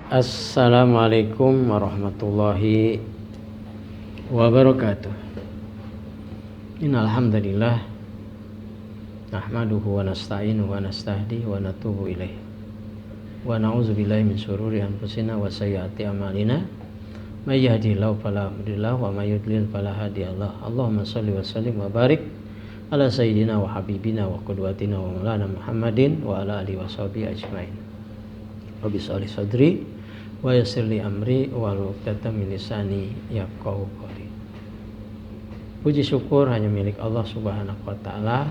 Assalamualaikum warahmatullahi wabarakatuh. Innal hamdalillah nahmaduhu wa nasta'inuhu wa nastahdihi wa natubu ilaih. Wa na'udzubillahi min syururi anfusina wa sayyiati a'malina. May yahdihillahu fala mudilla wa may yudlil fala hadiyalah. Allahumma shalli wa sallim wa barik ala sayyidina wa habibina wa qudwatina wa maulana Muhammadin wa ala alihi washabihi ajmain. Rabbi shrah li sadri wa yassir li amri wahlul 'uqdatam min lisani yafqahu qawli. Puji syukur hanya milik Allah Subhanahu wa taala.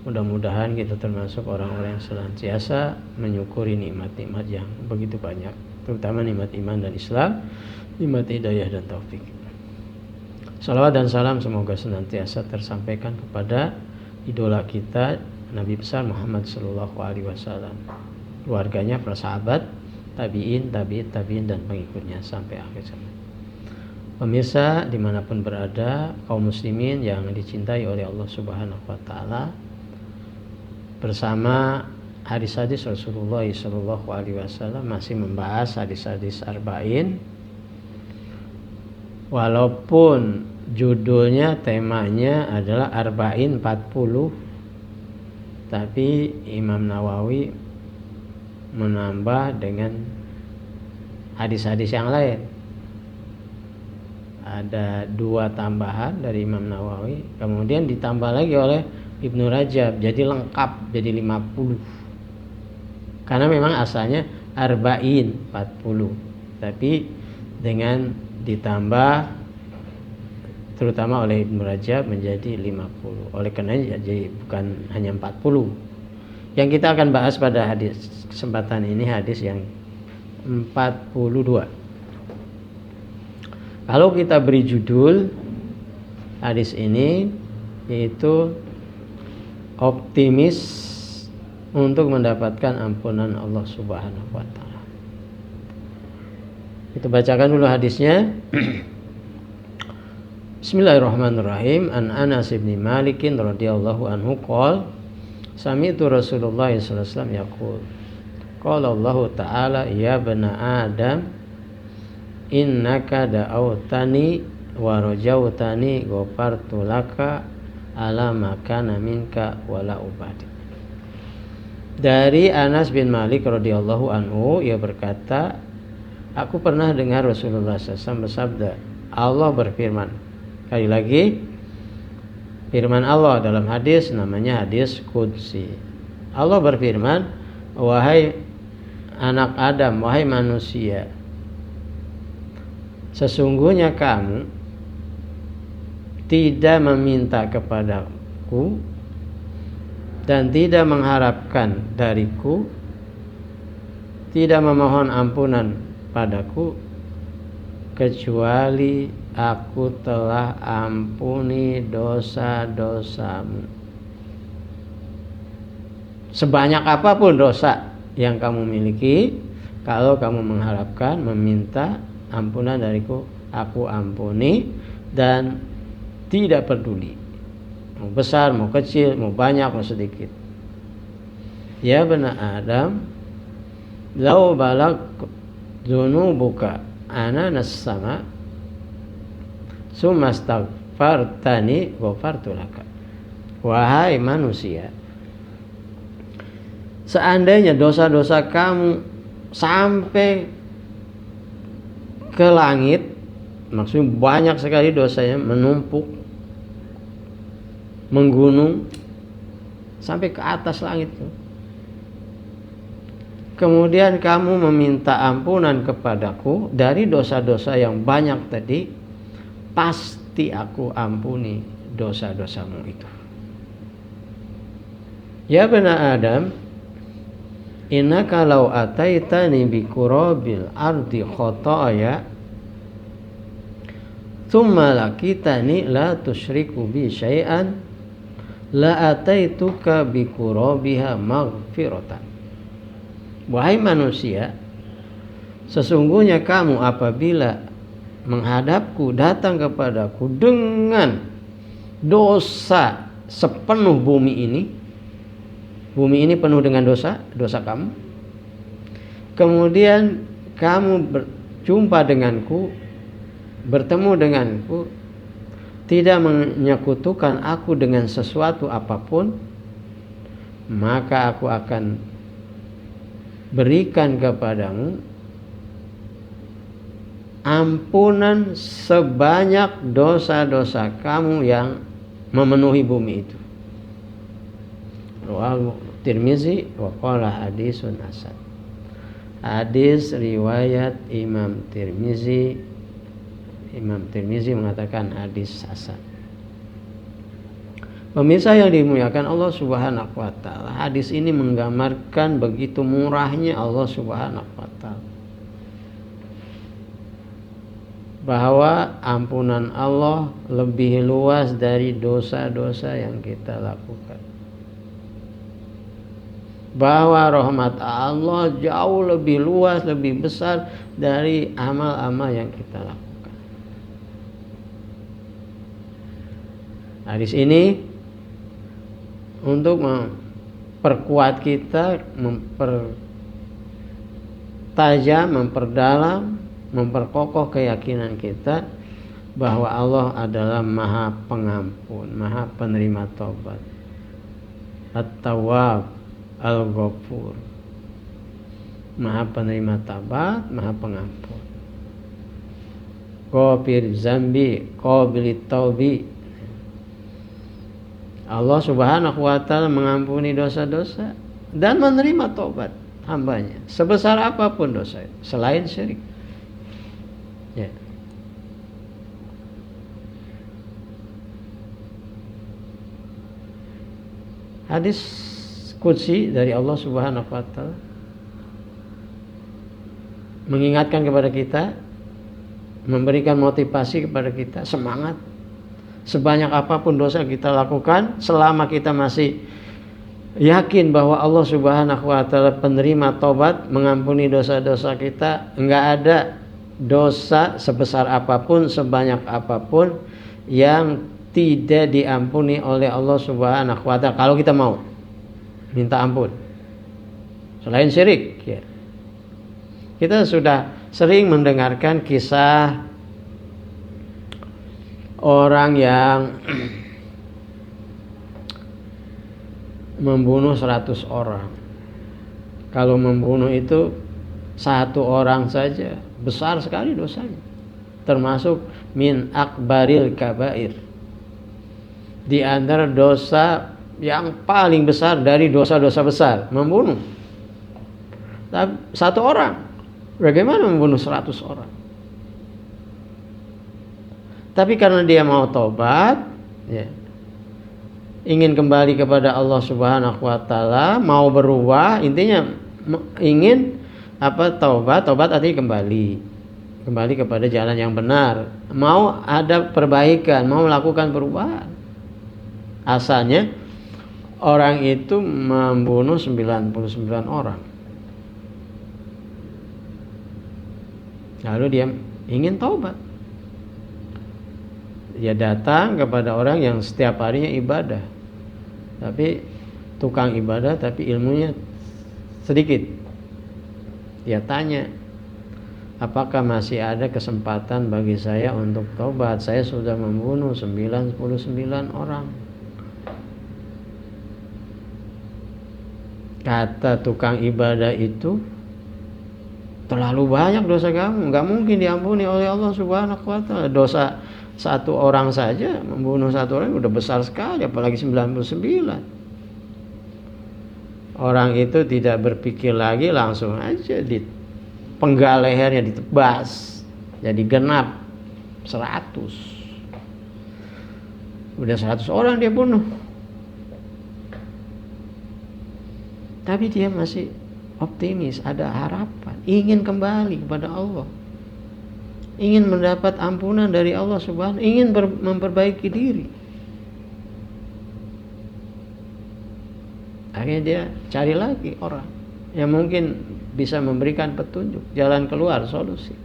Mudah-mudahan kita termasuk orang-orang yang senantiasa menyukuri nikmat-nikmat yang begitu banyak, terutama nikmat iman dan Islam, nikmat hidayah dan taufik. Salawat dan salam semoga senantiasa tersampaikan kepada idola kita Nabi besar Muhammad sallallahu alaihi wasallam, keluarganya, para sahabat, tabi'in dan pengikutnya sampai akhir zaman. Pemirsa dimanapun berada, kaum muslimin yang dicintai oleh Allah Subhanahu wa taala, bersama hadis-hadis Rasulullah sallallahu alaihi wasallam masih membahas hadis-hadis arba'in. Walaupun judulnya, temanya adalah arba'in 40, tapi Imam Nawawi menambah dengan hadis-hadis yang lain. Ada 2 tambahan dari Imam Nawawi, kemudian ditambah lagi oleh Ibnu Rajab, jadi lengkap, jadi 50. Karena memang asalnya arba'in 40, tapi dengan ditambah terutama oleh Ibnu Rajab menjadi 50. Oleh karena jadi bukan hanya 40. Yang kita akan bahas pada hadis kesempatan ini hadis yang 42. Kalau kita beri judul hadis ini yaitu optimis untuk mendapatkan ampunan Allah Subhanahu wa taala. Kita bacakan dulu hadisnya. Bismillahirrahmanirrahim. An Anas bin Malik radhiyallahu anhu qala sami'tu Rasulullah sallallahu alaihi wasallam yaqul qala Allah ta'ala ya bani Adam innaka da'awtani wa rajautani ghafartu laka ala ma kana minka wala ubadi. Dari Anas bin Malik radhiyallahu anhu, ia berkata, aku pernah dengar Rasulullah SAW bersabda, Allah berfirman. Sekali lagi, firman Allah dalam hadis namanya hadis qudsi. Allah berfirman, wahai anak Adam, wahai manusia, sesungguhnya kamu tidak meminta kepadaku dan tidak mengharapkan dariku, tidak memohon ampunan padaku, kecuali aku telah ampuni dosa-dosamu. Sebanyak apapun dosa yang kamu miliki, kalau kamu mengharapkan, meminta ampunan dariku, aku ampuni, dan tidak peduli mau besar, mau kecil, mau banyak, mau sedikit. Ya bani Adam, lau balag dzunubuka ananas sama summa astaghfartani ghafartu laka. Wahai manusia, seandainya dosa-dosa kamu sampai ke langit, maksudnya banyak sekali dosanya, menumpuk, menggunung sampai ke atas langit, kemudian kamu meminta ampunan kepadaku dari dosa-dosa yang banyak tadi, pasti aku ampuni dosa-dosamu itu. Ya bani Adam, innaka law ataitani bi qurabil ardi khataaya thumma lakitani la tusyriku bi syai'an la ataituka bi qurabiha maghfiratan. Wahai manusia, sesungguhnya kamu apabila menghadapku, datang kepadaku dengan dosa sepenuh bumi ini penuh dengan dosa kamu, kemudian kamu berjumpa denganku, bertemu denganku, tidak menyekutukan aku dengan sesuatu apapun, maka aku akan berikan kepadamu ampunan sebanyak dosa-dosa kamu yang memenuhi bumi itu. Rawahu Tirmizi wa qala hadisun hasan. Hadis riwayat Imam Tirmizi. Imam Tirmizi mengatakan hadis hasan. Pemirsa yang dimuliakan Allah Subhanahu wa taala, hadis ini menggambarkan begitu murahnya Allah Subhanahu wa taala. Bahwa ampunan Allah lebih luas dari dosa-dosa yang kita lakukan. Bahwa rahmat Allah jauh lebih luas, lebih besar dari amal-amal yang kita lakukan. Hadis ini untuk memperkuat kita, mempertajam, memperdalam, memperkokoh keyakinan kita bahwa Allah adalah Maha Pengampun, Maha Penerima Taubat, At-Tawwab, Al-Ghafur, Maha Penerima Taubat, Maha Pengampun. Ghafir Zambi, Qabilit Taubi. Allah Subhanahu wa taala mengampuni dosa-dosa dan menerima taubat hambanya sebesar apapun dosa selain syirik. Ya. Hadis qudsi dari Allah Subhanahu wa taala mengingatkan kepada kita, memberikan motivasi kepada kita, semangat. Sebanyak apapun dosa kita lakukan, selama kita masih yakin bahwa Allah Subhanahu wa taala penerima taubat, mengampuni dosa-dosa kita, enggak ada dosa sebesar apapun, sebanyak apapun yang tidak diampuni oleh Allah Subhanahu wa taala kalau kita mau minta ampun. Selain syirik, ya. Kita sudah sering mendengarkan kisah orang yang membunuh 100 orang. Kalau membunuh itu satu orang saja besar sekali dosanya, termasuk min akbaril kabair, di antara dosa yang paling besar dari dosa-dosa besar, membunuh. Tapi satu orang, bagaimana membunuh 100 orang? Tapi karena dia mau taubat, ya, ingin kembali kepada Allah Subhanahu wa taala, mau berubah, intinya ingin taubat artinya kembali kepada jalan yang benar, mau ada perbaikan, mau melakukan perubahan. Asalnya orang itu membunuh 99 orang. Lalu dia ingin taubat. Dia datang kepada orang yang setiap harinya ibadah, tapi tukang ibadah tapi ilmunya sedikit. Dia tanya, apakah masih ada kesempatan bagi saya untuk taubat? Saya sudah membunuh 99 orang. Kata tukang ibadah itu, terlalu banyak dosa kamu, nggak mungkin diampuni oleh Allah Subhanahu wa taala. Dosa satu orang saja, membunuh satu orang udah besar sekali, apalagi 99. Orang itu tidak berpikir lagi, langsung aja dipenggal lehernya, ditebas jadi genap 100. Udah 100 orang dia bunuh. Tapi dia masih optimis, ada harapan, ingin kembali kepada Allah, ingin mendapat ampunan dari Allah Subhanahu, ingin memperbaiki diri. Akhirnya dia cari lagi orang yang mungkin bisa memberikan petunjuk, jalan keluar, solusi.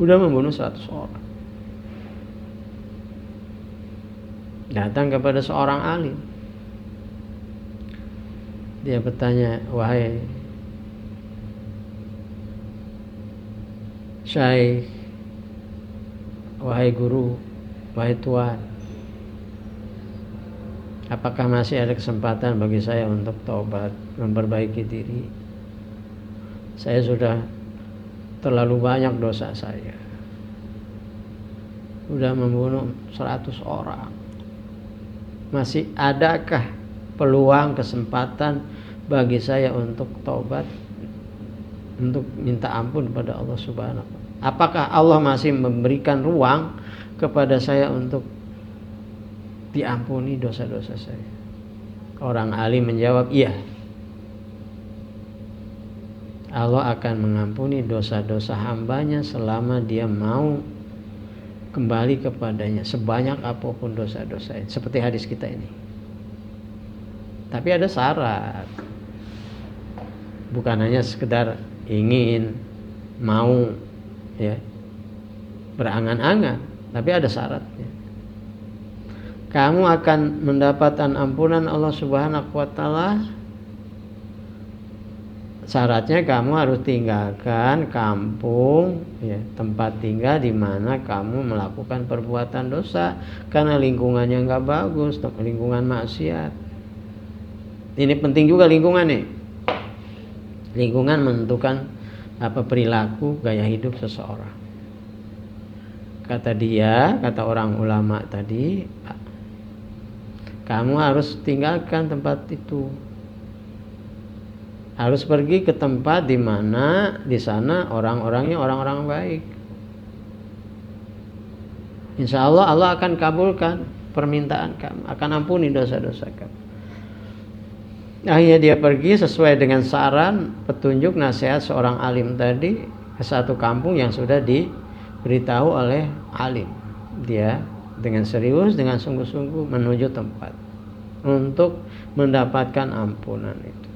Udah membunuh 100 orang. Datang kepada seorang alim. Dia bertanya, wahai Syekh, wahai guru, wahai tuan, apakah masih ada kesempatan bagi saya untuk taubat, memperbaiki diri? Saya sudah terlalu banyak dosa saya. Sudah membunuh 100 orang. Masih adakah peluang, kesempatan bagi saya untuk taubat, untuk minta ampun kepada Allah Subhanahu wa Ta'ala? Apakah Allah masih memberikan ruang kepada saya untuk diampuni dosa-dosa saya? Orang alim menjawab, iya. Allah akan mengampuni dosa-dosa hambanya selama dia mau kembali kepadanya, sebanyak apapun dosa-dosanya. Seperti hadis kita ini. Tapi ada syarat. Bukan hanya sekedar ingin, mau, ya, berangan-angan, tapi ada syaratnya. Kamu akan mendapatkan ampunan Allah Subhanahu wa Ta'ala. Syaratnya kamu harus tinggalkan kampung, ya, tempat tinggal di mana kamu melakukan perbuatan dosa, karena lingkungannya nggak bagus, lingkungan maksiat. Ini penting juga lingkungan nih. Lingkungan menentukan perilaku, gaya hidup seseorang. Kata orang ulama tadi, kamu harus tinggalkan tempat itu. Harus pergi ke tempat di mana di sana orang-orangnya orang-orang baik. Insya Allah Allah akan kabulkan permintaan kamu, akan ampuni dosa-dosa kamu. Akhirnya dia pergi sesuai dengan saran, petunjuk, nasihat seorang alim tadi ke satu kampung yang sudah diberitahu oleh alim. Dia dengan serius, dengan sungguh-sungguh menuju tempat untuk mendapatkan ampunan itu.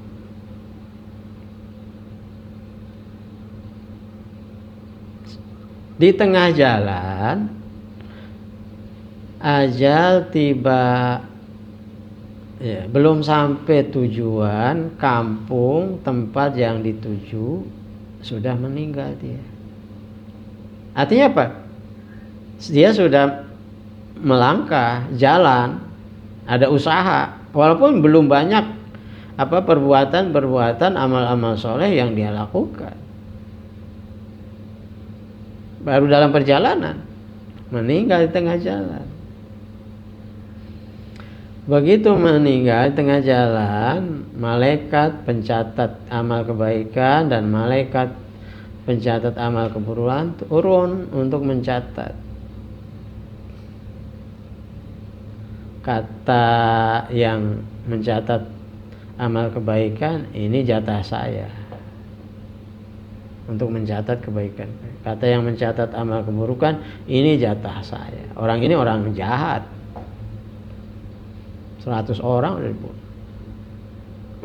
Di tengah jalan ajal tiba, ya, belum sampai tujuan, kampung tempat yang dituju sudah meninggal dia. Artinya apa? Dia sudah melangkah jalan, ada usaha, walaupun belum banyak perbuatan amal-amal soleh yang dia lakukan. Baru dalam perjalanan meninggal di tengah jalan. Begitu meninggal di tengah jalan, malaikat pencatat amal kebaikan dan malaikat pencatat amal keburukan turun untuk mencatat. Kata yang mencatat amal kebaikan, ini jatah saya untuk mencatat kebaikan. Kata yang mencatat amal keburukan, ini jatah saya. Orang ini orang jahat, 100 orang udah dibunuh.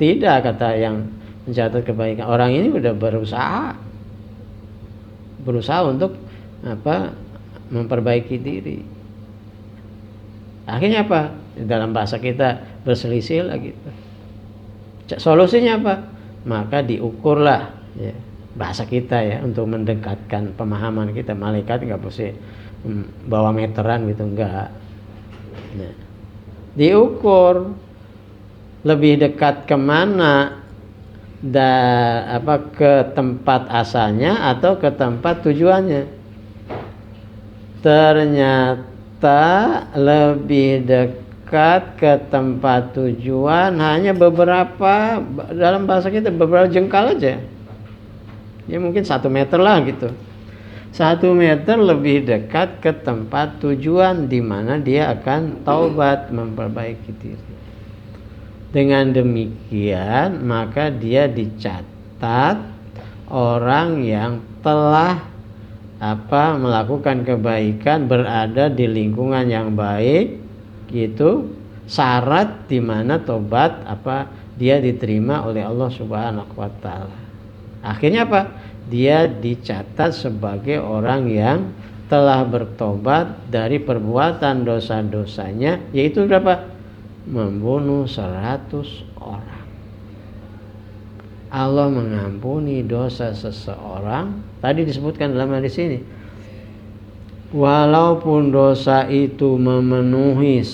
Tidak, kata yang mencatat kebaikan, orang ini udah berusaha untuk memperbaiki diri. Akhirnya apa? Dalam bahasa kita berselisih lagi. Solusinya apa? Maka diukurlah, ya, bahasa kita ya, untuk mendekatkan pemahaman kita. Malaikat nggak mesti bawa meteran gitu, enggak. Nah, diukur lebih dekat kemana, ke tempat asalnya atau ke tempat tujuannya. Ternyata lebih dekat ke tempat tujuan hanya beberapa, dalam bahasa kita beberapa jengkal aja. Ya mungkin 1 meter lah gitu. 1 meter lebih dekat ke tempat tujuan di mana dia akan taubat, memperbaiki diri. Dengan demikian maka dia dicatat orang yang telah melakukan kebaikan, berada di lingkungan yang baik, gitu. Syarat di mana taubat dia diterima oleh Allah Subhanahu wa Ta'ala. Akhirnya apa? Dia dicatat sebagai orang yang telah bertobat dari perbuatan dosa-dosanya, yaitu berapa? Membunuh 100 orang. Allah mengampuni dosa seseorang. Tadi disebutkan dalam hadis ini, walaupun dosa itu memenuhi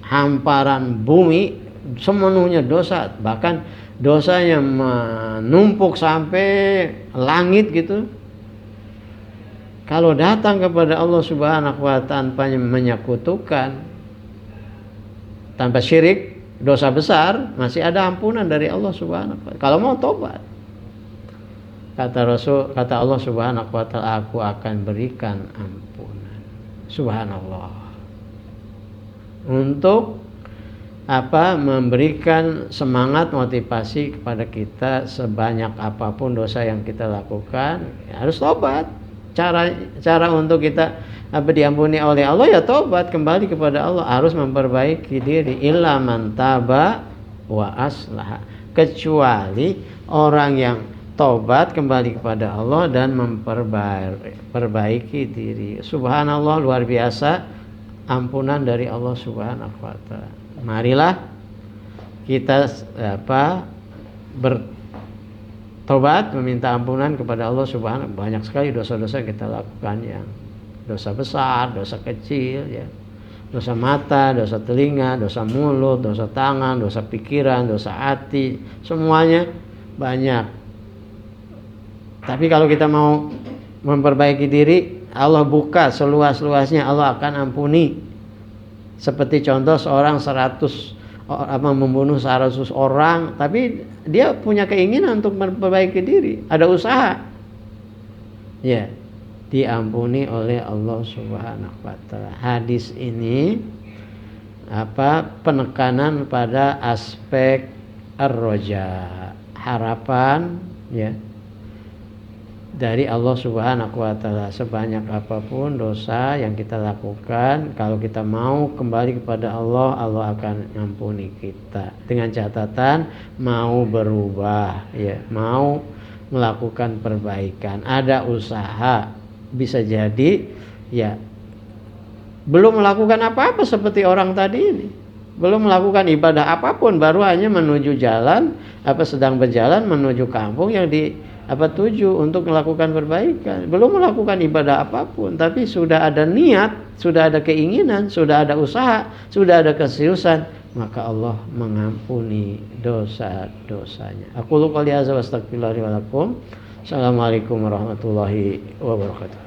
hamparan bumi, semenuhnya dosa, bahkan dosanya menumpuk sampai langit gitu. Kalau datang kepada Allah Subhanahu wa ta'ala tanpa menyekutukan, tanpa syirik, dosa besar, masih ada ampunan dari Allah Subhanahu wa ta'ala. Kalau mau tobat. Kata Allah Subhanahu wa ta'ala, aku akan berikan ampunan. Subhanallah. Untuk memberikan semangat, motivasi kepada kita, sebanyak apapun dosa yang kita lakukan, harus tobat. Cara untuk kita diampuni oleh Allah, ya tobat, kembali kepada Allah, harus memperbaiki diri. Illa man taba wa aslaha, kecuali orang yang tobat, kembali kepada Allah dan memperbaiki diri. Subhanallah, luar biasa ampunan dari Allah Subhanahu wa ta'ala. Marilah kita bertobat, meminta ampunan kepada Allah Subhanahu. Banyak sekali dosa-dosa yang kita lakukan, yang dosa besar, dosa kecil, ya, dosa mata, dosa telinga, dosa mulut, dosa tangan, dosa pikiran, dosa hati, semuanya banyak. Tapi kalau kita mau memperbaiki diri, Allah buka seluas-luasnya, Allah akan ampuni. Seperti contoh seorang membunuh 100 orang, tapi dia punya keinginan untuk memperbaiki diri, ada usaha, ya, diampuni oleh Allah Subhanahu wa ta'ala. Hadis ini penekanan pada aspek ar-roja, harapan, ya, dari Allah Subhanahu wa ta'ala. Sebanyak apapun dosa yang kita lakukan, kalau kita mau kembali kepada Allah, Allah akan ngampuni kita, dengan catatan mau berubah, ya, mau melakukan perbaikan, ada usaha. Bisa jadi, ya, belum melakukan apa-apa seperti orang tadi ini, belum melakukan ibadah apapun, baru hanya menuju jalan, sedang berjalan menuju kampung yang tuju untuk melakukan perbaikan, belum melakukan ibadah apapun, tapi sudah ada niat, sudah ada keinginan, sudah ada usaha, sudah ada keseriusan, maka Allah mengampuni dosa-dosanya. Aku qouli hadza wa astaghfirullahi wa lakum. Assalamualaikum warahmatullahi wabarakatuh.